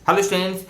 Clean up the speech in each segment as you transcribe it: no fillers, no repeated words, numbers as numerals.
Hello students,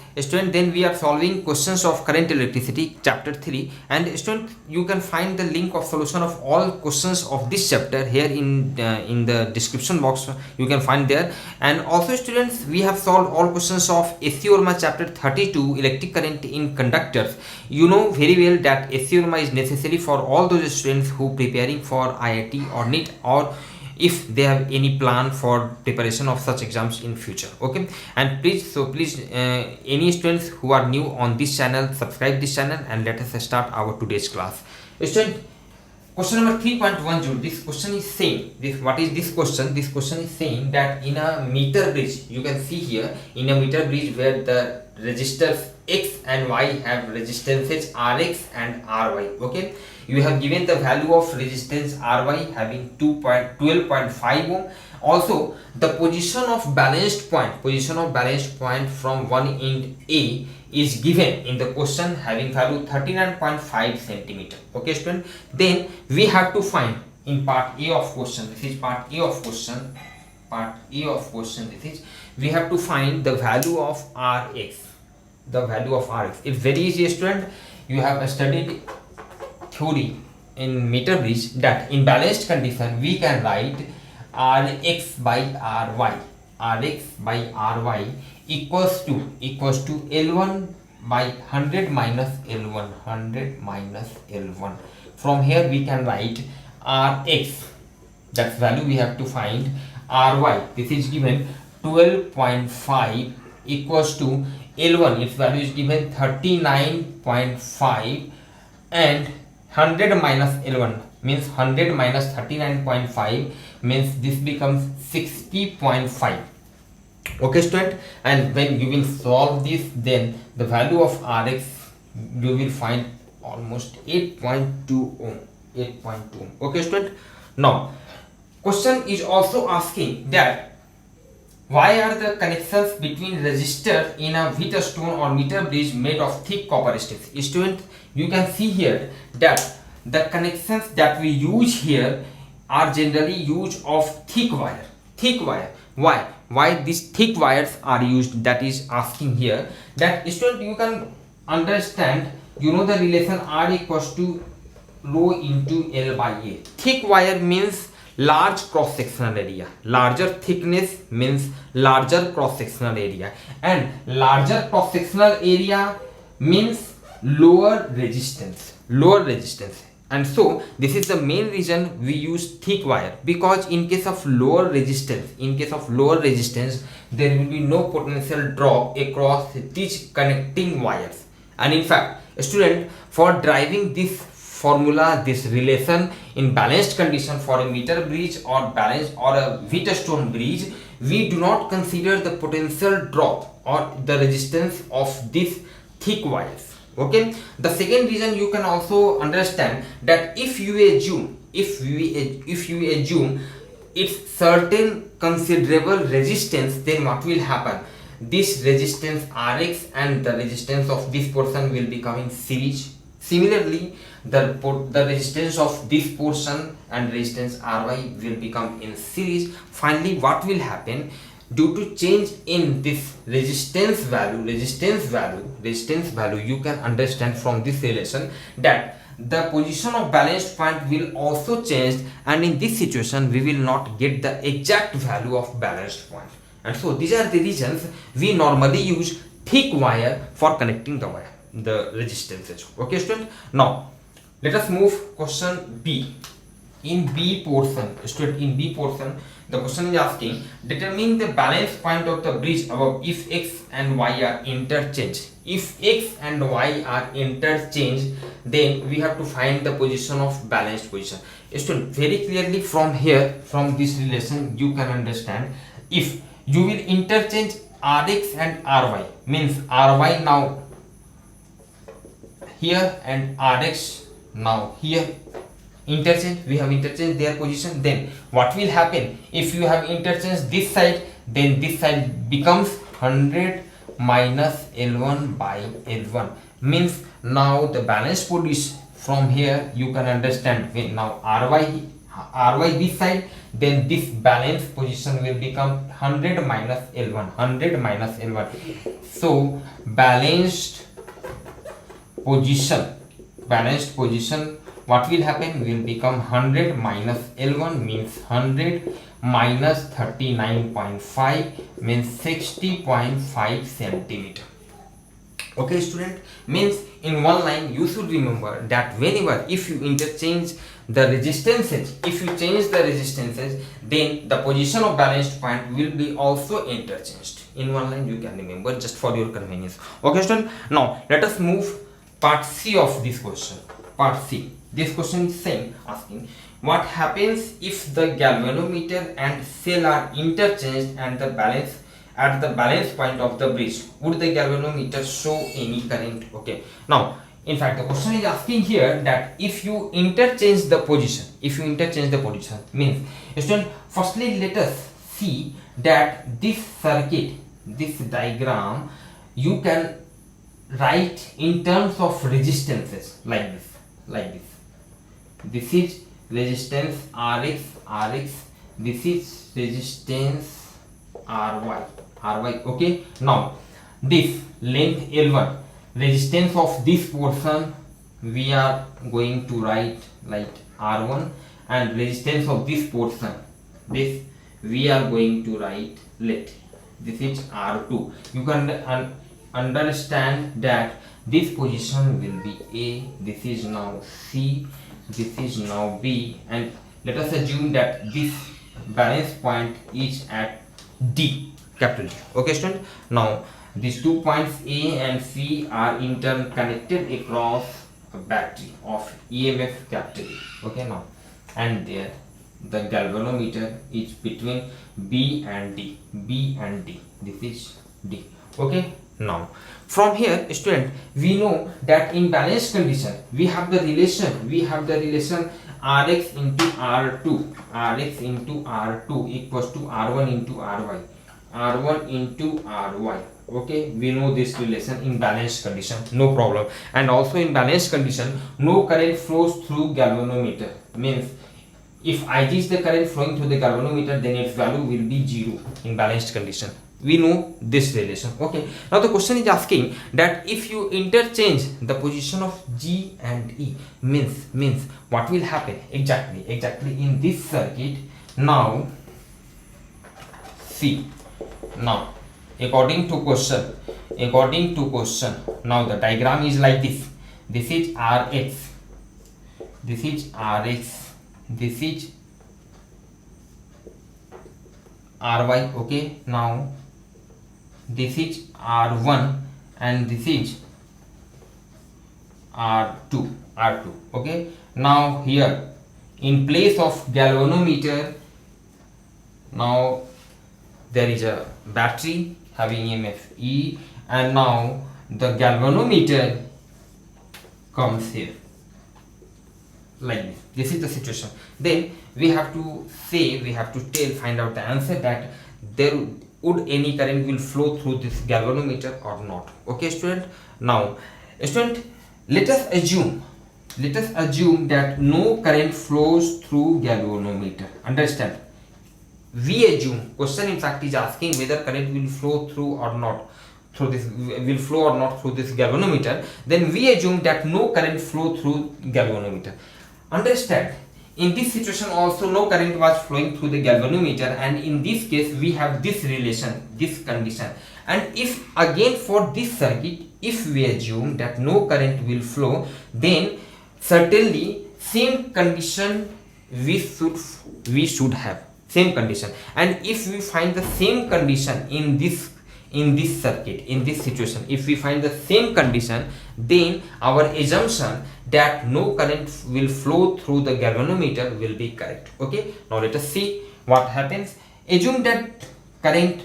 then we are solving questions of current electricity chapter 3, and student, you can find the link of solution of all questions of this chapter here in the description box. You can find there. And also students, we have solved all questions of OHM'S chapter 32 electric current in conductors. You know very well that OHM is necessary for all those students who preparing for IIT or NEET, or if they have any plan for preparation of such exams in future. Okay, and please any students who are new on this channel, subscribe this channel, and let us start our today's class. Student, question number 3.10. This question is saying this. What is this question? This question is saying that in a meter bridge, you can see here in a meter bridge where the resistors X and Y have resistances Rx and Ry. Okay, you have given the value of resistance Ry having 12.5 ohm. Also, the position of balanced point from one end A is given in the question having value 39.5 centimeter. Okay, student. Then we have to find in part A of question. This is part A of question. This is, we have to find the value of Rx. It's very easy, student. You have studied theory in meter bridge that in balanced condition we can write Rx by Ry equals to L1 by 100 minus L1. From here we can write Rx, that value we have to find. Ry, this is given 12.5 equals to L1, its value is given 39.5, and 100 minus L1 means 100 minus 39.5 means this becomes 60.5. Okay, student, and when you will solve this, then the value of Rx you will find almost 8.2 ohm. Okay, student. Now question is also asking that why are the connections between resistors in a Wheatstone or meter bridge made of thick copper strips? Student, you can see here that the connections that we use here are generally used of thick wire. Why these thick wires are used? That is asking here. That student, you can understand, you know the relation R equals to rho into L by A. Thick wire means large cross sectional area. Larger thickness means larger cross sectional area, and larger cross sectional area means lower resistance. And so this is the main reason we use thick wire, because in case of lower resistance there will be no potential drop across these connecting wires. And in fact, student, for driving this formula, this relation in balanced condition for a meter bridge or a Wheatstone bridge, we do not consider the potential drop or the resistance of these thick wires. Okay, the second reason you can also understand that if you assume it's certain considerable resistance, then what will happen? This resistance Rx and the resistance of this portion will become in series. Similarly, the resistance of this portion and resistance Ry will become in series. Finally, what will happen? Due to change in this resistance value, you can understand from this relation that the position of balanced point will also change, and in this situation we will not get the exact value of balanced point. And so these are the reasons we normally use thick wire for connecting the resistances. Okay, student. Now let us move question B. In B portion, the question is asking, determine the balance point of the bridge above if X and Y are interchanged. If X and Y are interchanged, then we have to find the position of balanced position. Student, very clearly from here, from this relation, you can understand, if you will interchange Rx and Ry, means Ry now here and Rx now here, we have interchanged their position. Then what will happen? If you have interchanged this side, then this side becomes 100 minus L1 by L1, means now the balanced position. From here you can understand, when now Ry this side, then this balanced position will become 100 minus L1, 100 minus L1. So balanced position, what will happen? Will become 100 minus L1 means 100 minus 39.5 means 60.5 centimeter. Okay student, means in one line you should remember that whenever if you interchange the resistances, if you change the resistances, then the position of balanced point will be also interchanged. In one line you can remember, just for your convenience. Okay student, now let us move part C of this question. Part C, this question is asking what happens if the galvanometer and cell are interchanged and the balance at the balance point of the bridge. Would the galvanometer show any current? Okay, now in fact the question is asking here that if you interchange the position, means student, firstly let us see that this circuit, this diagram you can write in terms of resistances like this. This is resistance Rx, this is resistance Ry. Okay, now this length L1, resistance of this portion we are going to write like R1, and resistance of this portion, this we are going to write, this is R2. You can understand that this position will be A, this is now C, this is now B, and let us assume that this balance point is at D, capital D. Okay student, now these 2 points A and C are interconnected across a battery of EMF capital E. Okay, now and there the galvanometer is between B and D. This is D. Okay, now from here student, we know that in balanced condition we have the relation Rx into R2 equals to R1 into Ry. Okay, we know this relation in balanced condition, no problem. And also in balanced condition no current flows through galvanometer, means if Ig is the current flowing through the galvanometer, then its value will be 0 in balanced condition. We know this relation. Okay, now the question is asking that if you interchange the position of G and E, means what will happen exactly in this circuit. Now see, now according to question, now the diagram is like this. This is Rx, this is Ry. Okay, now this is R1 and this is R2. Okay, now here in place of galvanometer, now there is a battery having EMF E, and now the galvanometer comes here like this. This is the situation. Then we have to find out the answer that there would any current will flow through this galvanometer or not. Okay student, now student, let us assume that no current flows through galvanometer. Understand, we assume, question in fact is asking whether current will flow through or not through this galvanometer. Then we assume that no current flow through galvanometer. Understand, in this situation also no current was flowing through the galvanometer, and in this case we have this relation, this condition. And if again for this circuit, if we assume that no current will flow, then certainly same condition we should have, same condition. And if we find the same condition in this circuit, in this situation, if we find the same condition, then our assumption that no current will flow through the galvanometer will be correct. Okay, now let us see what happens. Assume that current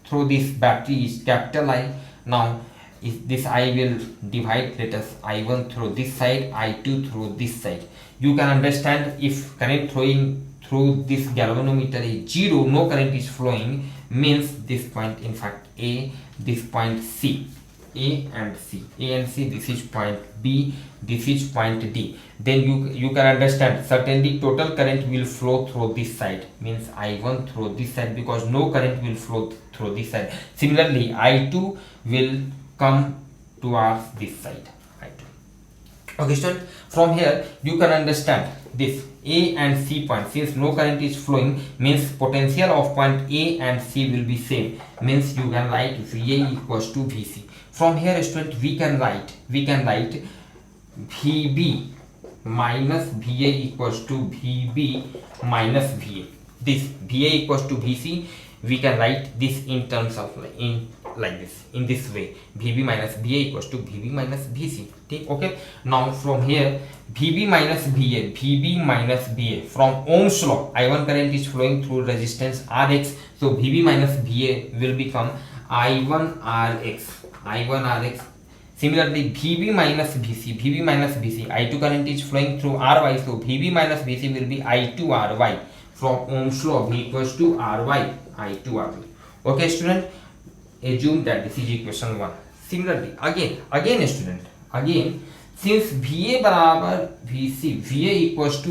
through this battery is capital I. Now if this I will divide, let us I1 through this side, I2 through this side. You can understand, if current flowing through this galvanometer is 0, no current is flowing, means this point in fact A, this point C. A and C. A and C, this is point B, this is point D. Then you can understand certainly total current will flow through this side, means I1 through this side, because no current will flow through this side. Similarly, I2 will come towards this side. I2. Okay, student, from here you can understand this A and C point, since no current is flowing, means potential of point A and C will be same, means you can write VA equals to VC. From here, student, we can write VB minus VA equals to VB minus VA. This VA equals to VC, we can write this in terms of like this, in this way, VB minus VA equals to VB minus VC. Okay, now from here VB minus VA, from Ohm's law, I1 current is flowing through resistance Rx, so VB minus VA will become I1 Rx. Similarly, VB minus VC, I2 current is flowing through Ry, so VB minus VC will be I2 Ry. From Ohm's law, V equals to Ry, I2 Ry. Okay, student, assume that this is equation 1. Similarly, again student, since VA बराबर VC, VA equals to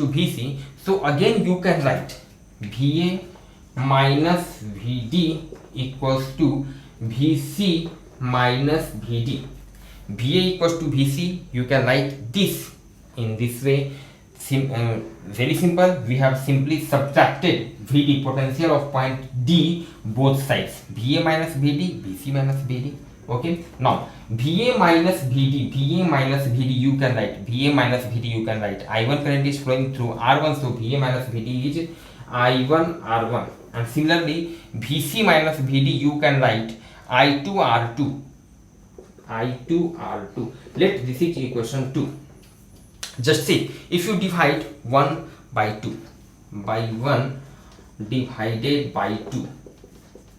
VC, so again you can write VA minus VD equals to VC minus VD. VA equals to VC, you can write this in this way. Very simple, we have simply subtracted VD, potential of point D, both sides, VA minus VD, VC minus VD. Okay, now VA minus VD, you can write I1 current is flowing through R1, so VA minus VD is I1 R1. And similarly, VC minus VD, you can write I2 R2. Let this is equation 2. Just see, if you divide 1 by 2 by 1 divided by 2,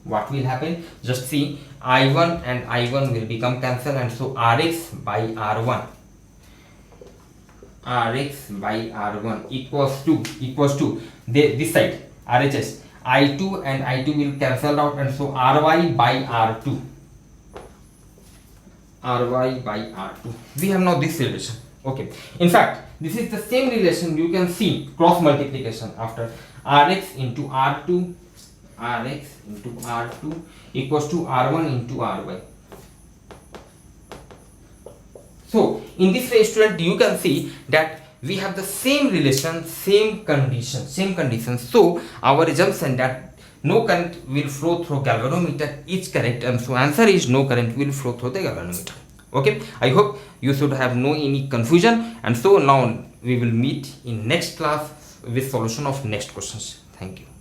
what will happen? Just see, I1 and I1 will become cancelled, and so Rx by R1 equals to this side RHS, I2 and I2 will cancel out, and so Ry by R2. We have now this relation. Okay, in fact, this is the same relation you can see cross multiplication after Rx into R2 equals to R1 into Ry. So in this way, student, you can see that we have the same relation, same condition. So our assumption that no current will flow through galvanometer is correct, and so answer is no current will flow through the galvanometer. Okay, I hope you should have no any confusion, and so now we will meet in next class with solution of next questions. Thank you.